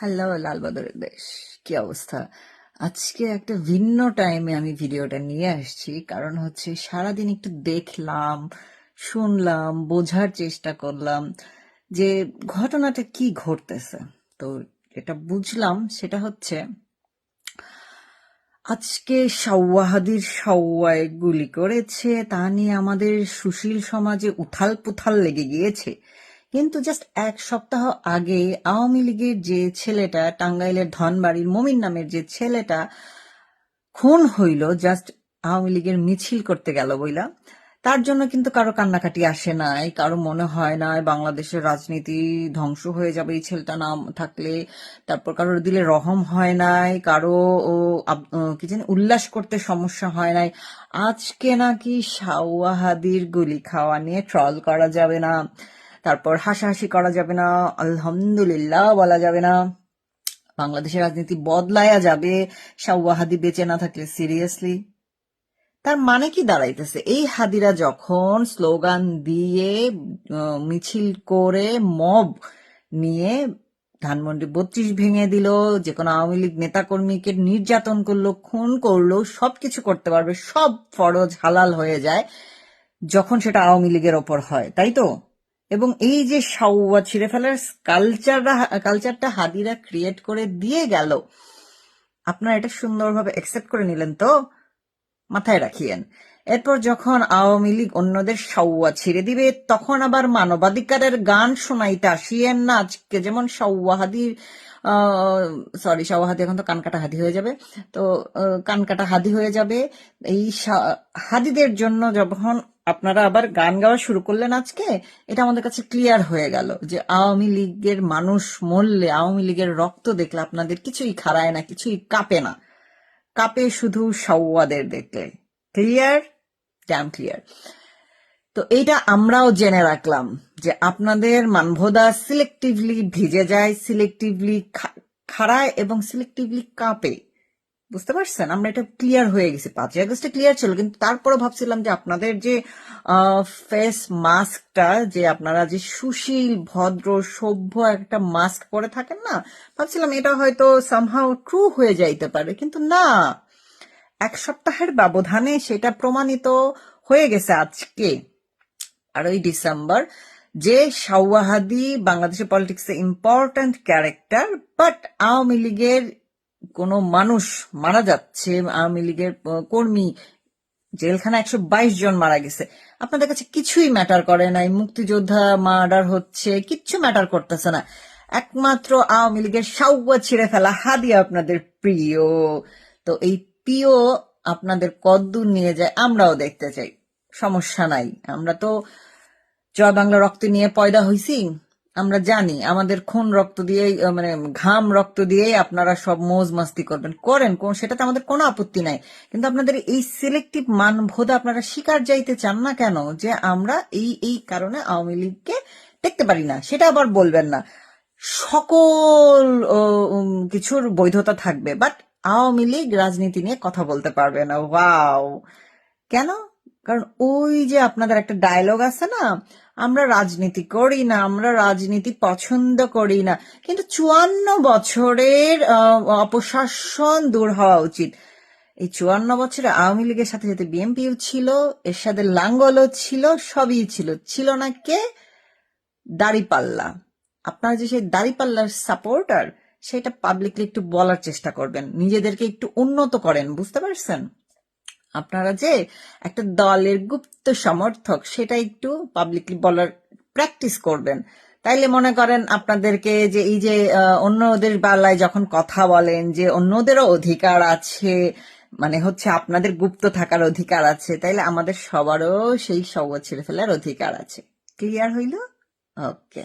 Hello লালবাদরের দেশ, কি অবস্থা? আজকে একটা ভিন্ন টাইমে আমি ভিডিওটা নিয়ে আসছি, কারণ হচ্ছে সারাদিন একটু দেখলাম, শুনলাম, বোঝার চেষ্টা করলাম যে ঘটনাটা কি ঘটতেছে। তো যেটা বুঝলাম সেটা হচ্ছে আজকে সাওয়াহাদির সাওয়ায় গুলি করেছে, তা নিয়ে আমাদের সুশীল সমাজে উথাল পুথাল লেগে গিয়েছে। কিন্তু জাস্ট এক সপ্তাহ আগে আওয়ামী লীগের যে ছেলেটা, টাঙ্গাইলের ধনবাড়ির মমিন নামের যে ছেলেটা খুন হইল, জাস্ট আওয়ামী লীগের মিছিল করতে গেল বইলা, তার জন্য কিন্তু কারো কান্নাকাটি আসে নাই, কারো মনে হয় নাই বাংলাদেশের রাজনীতি ধ্বংস হয়ে যাবে এই ছেলেটা না থাকলে। তারপর কারোর দিলে রহম হয় নাই, কারো কি জানি উল্লাস করতে সমস্যা হয় নাই। আজকে নাকি সাওয়াহাদির গুলি খাওয়া নিয়ে ট্রল করা যাবে না, তারপর হাসাহাসি করা যাবে না, আলহামদুলিল্লাহ বলা যাবে না, বাংলাদেশের রাজনীতি বদলায়া যাবে সাওয়াহাদি বেঁচে না থাকলে। সিরিয়াসলি তার মানে কি দাঁড়াইতেছে? এই হাদিরা যখন স্লোগান দিয়ে মিছিল করে মব নিয়ে ধানমন্ডি 32 ভেঙে দিল, যে কোনো আওয়ামী লীগ নেতাকর্মীকে নির্যাতন করলো, খুন করলো, সবকিছু করতে পারবে, সব ফরজ হালাল হয়ে যায় যখন সেটা আওয়ামী লীগের ওপর হয়, তাই তো? এবং এই যে সাওয়া ছিঁড়ে ফেলার কালচারটা হাদিরা ক্রিয়েট করে দিয়ে গেল, আপনারা এটা সুন্দরভাবে অ্যাকসেপ্ট করে নিলেন তো? মাথায় রাখিয়েন। এরপর যখন আওয়ামী লীগ অন্যদের সাওয়া ছিঁড়ে দিবে, তখন আবার মানবাধিকারের গান শোনাইতে আসিয়েন না। আজকে যেমন সাওয়াহাদির সাওয়াহাদি এখন তো কানকাটা হাদি হয়ে যাবে, তো কানকাটা হাদি হয়ে যাবে। এই হাদিদের জন্য যখন আপনারা আবার গান গাওয়া শুরু করলেন আজকে, এটা আমাদের কাছে ক্লিয়ার হয়ে গেল যে আওয়ামী লীগের মানুষ মরলে, আওয়ামী লীগের রক্ত দেখলে আপনাদের কিছুই খাড়ায় না, কিছুই কাঁপে না, কাপে শুধু সাওয়াদের দেখলে। ক্লিয়ার? Damn clear. তো এইটা আমরাও জেনে রাখলাম যে আপনাদের মানভোদা সিলেক্টিভলি ভিজে যায়, সিলেক্টিভলি খাড়ায় এবং সিলেক্টিভলি কাঁপে। বুঝতে পারছেন? আমরা এটা ক্লিয়ার হয়ে গেছি। 5ই আগস্টে ক্লিয়ার ছিল, কিন্তু তারপরে ভাবছিলাম যে আপনাদের যে ফেস মাস্কটা, যে আপনারা যে সুশীল ভদ্র সভ্য একটা মাস্ক পরে থাকেন না, ভাবছিলাম এটা হয়তো সামহাউ ট্রু হয়ে যাইতে পারে, কিন্তু না, এক সপ্তাহের ব্যবধানে সেটা প্রমাণিত হয়ে গেছে আজকে 8ই ডিসেম্বর যে সাওয়াহাদি বাংলাদেশের পলিটিক্সে ইম্পর্ট্যান্ট ক্যারেক্টার, বাট আওয়ামী লীগের কোনো মানুষ মারা যাচ্ছে, আওয়ামী লীগের কর্মী জেলখানা 122 জন মারা গেছে, আপনাদের কাছে কিছুই ম্যাটার করে নাই। মুক্তিযোদ্ধা মার্ডার হচ্ছে, কিচ্ছু ম্যাটার করতেছে না। একমাত্র আওয়ামী লীগের সাওয়া ছিঁড়ে ফেলা হাদি আপনাদের প্রিয়। তো এই প্রিয় আপনাদের কদ্দূর নিয়ে যায় আমরাও দেখতে চাই, সমস্যা নাই। আমরা তো জয় বাংলা রক্ত নিয়ে পয়দা হইছি, আমরা জানি আমাদের খুন রক্ত দিয়েই, মানে ঘাম রক্ত দিয়েই আপনারা সব মৌজ মাস্তি করবেন, করেন, সেটাতে আমাদের কোনো আপত্তি নাই। কিন্তু আপনাদের এই সিলেক্টিভ মানভোদ আপনারা শিকার যাইতে চান না কেন? যে আমরা এই এই কারণে আওয়ামী লীগকে দেখতে পারি না, সেটা আবার বলবেন না। সকল কিছুর বৈধতা থাকবে, বাট আওয়ামী লীগ রাজনীতি নিয়ে কথা বলতে পারবে না। ওয়াও! কেন? কারণ ওই যে আপনাদের একটা ডায়লগ আছে না, আমরা রাজনীতি করি না, আমরা রাজনীতি পছন্দ করি না, কিন্তু 54 বছরের অপশাসন দূর হওয়া উচিত। এই 54 বছরে আওয়ামী লীগের সাথে সাথে বিএনপিও ছিল, এর সাথে লাঙ্গলও ছিল, সবই ছিল। ছিল না কে? দাড়িপাল্লা। আপনারা যে সেই দাড়িপাল্লার সাপোর্টার, সেটা পাবলিকলি একটু বলার চেষ্টা করবেন, নিজেদেরকে একটু উন্নত করেন। বুঝতে পারছেন? আপনারা যে একটা দলের গুপ্ত সমর্থক, সেটা একটু পাবলিকলি বলার প্র্যাকটিস করবেন। তাইলে মনে করেন আপনাদেরকে যে এই যে অন্যদের বেলায় যখন কথা বলেন যে অন্যদেরও অধিকার আছে, মানে হচ্ছে আপনাদের গুপ্ত থাকার অধিকার আছে, তাইলে আমাদের সবারও সেই সওয়া ছেড়ে ফেলার অধিকার আছে। ক্লিয়ার হইল? ওকে।